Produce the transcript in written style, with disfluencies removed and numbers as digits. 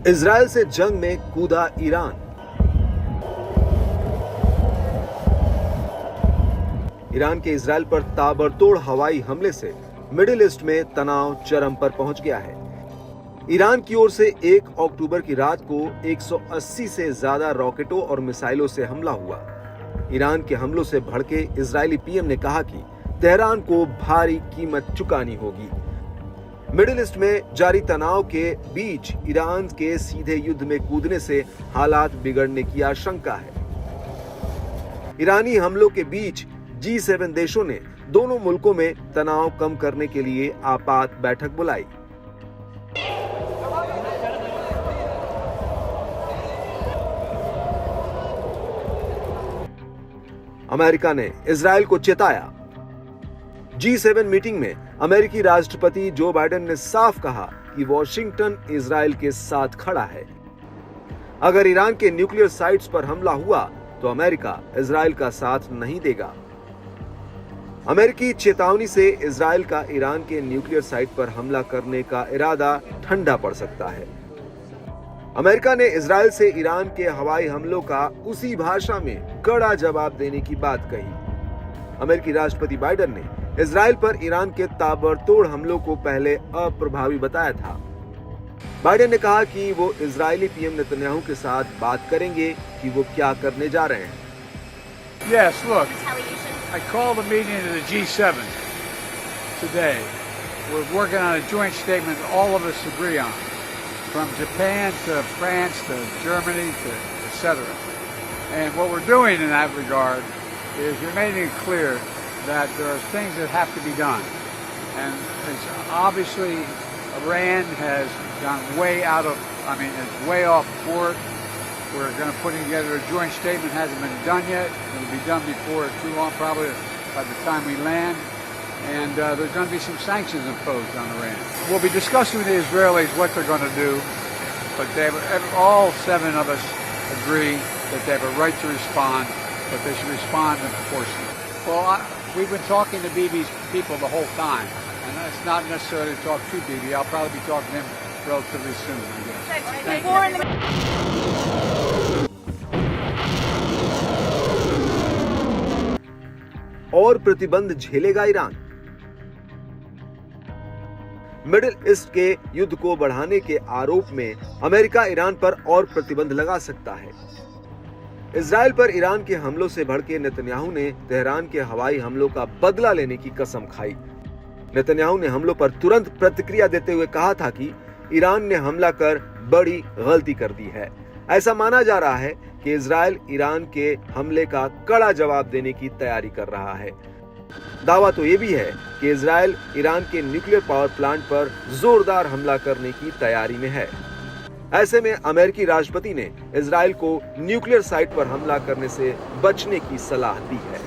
Israel से जंग में कूदा ईरान। ईरान के इजराइल पर ताबड़तोड़ हवाई हमले से मिडिल ईस्ट में तनाव चरम पर पहुंच गया है। ईरान की ओर से 1 अक्टूबर की रात को 180 से ज्यादा रॉकेटों और मिसाइलों से हमला हुआ। ईरान के हमलों से भड़के इजरायली पीएम ने कहा कि तेहरान को भारी कीमत चुकानी होगी। मिडिल ईस्ट में जारी तनाव के बीच ईरान के सीधे युद्ध में कूदने से हालात बिगड़ने की आशंका है। ईरानी हमलों के बीच G7 देशों ने दोनों मुल्कों में तनाव कम करने के लिए आपात बैठक बुलाई। अमेरिका ने इजराइल को चेताया। G7 मीटिंग में अमेरिकी राष्ट्रपति जो बाइडेन ने साफ कहा कि वॉशिंगटन इजराइल के साथ खड़ा है। अगर ईरान के न्यूक्लियर साइट्स पर हमला हुआ तो अमेरिका इजराइल का साथ नहीं देगा। अमेरिकी चेतावनी से इजराइल का ईरान के न्यूक्लियर साइट पर हमला करने का इरादा ठंडा पड़ सकता है। अमेरिका ने इजराइल से ईरान के हवाई हमलों का उसी भाषा में कड़ा जवाब देने की बात कही। अमेरिकी राष्ट्रपति बाइडेन ने इजराइल पर ईरान के ताबड़तोड़ हमलों को पहले अप्रभावी बताया था। बाइडेन ने कहा कि वो इजरायली पीएम नेतन्याहू के साथ बात करेंगे कि वो क्या करने जा रहे हैं। Yes, look, I called a meeting of the G7 today. We're working on a joint statement all of us agree on, from Japan to France to Germany to etc. And what we're doing in that regard is we're making it clear that there are things that have to be done. And it's obviously Iran has gone way it's way off board. We're going to put together a joint statement. Hasn't been done yet. It'll be done before too long, probably by the time we land. And there's going to be some sanctions imposed on Iran. We'll be discussing with the Israelis what they're going to do, but all 7 of us agree that they have a right to respond, but they should respond in proportion. Well, we've been talking to Bibi's people the whole time, and that's not necessarily to talk to Bibi. I'll probably be talking to him relatively soon, I guess. Thank you. और प्रतिबंध झेलेगा Iran. Middle east के युद्ध को बढ़ाने के आरोप में America Iran पर और प्रतिबंध लगा सकता है। इजराइल पर ईरान के हमलों से भड़के नेतन्याहू ने तेहरान के हवाई हमलों का बदला लेने की कसम खाई। नेतन्याहू ने हमलों पर तुरंत प्रतिक्रिया देते हुए कहा था कि ईरान ने हमला कर बड़ी गलती कर दी है। ऐसा माना जा रहा है कि इजराइल ईरान के हमले का कड़ा जवाब देने की तैयारी कर रहा है। दावा तो ये भी है कि इजराइल ईरान के न्यूक्लियर पावर प्लांट पर जोरदार हमला करने की तैयारी में है। ऐसे में अमेरिकी राष्ट्रपति ने इजराइल को न्यूक्लियर साइट पर हमला करने से बचने की सलाह दी है।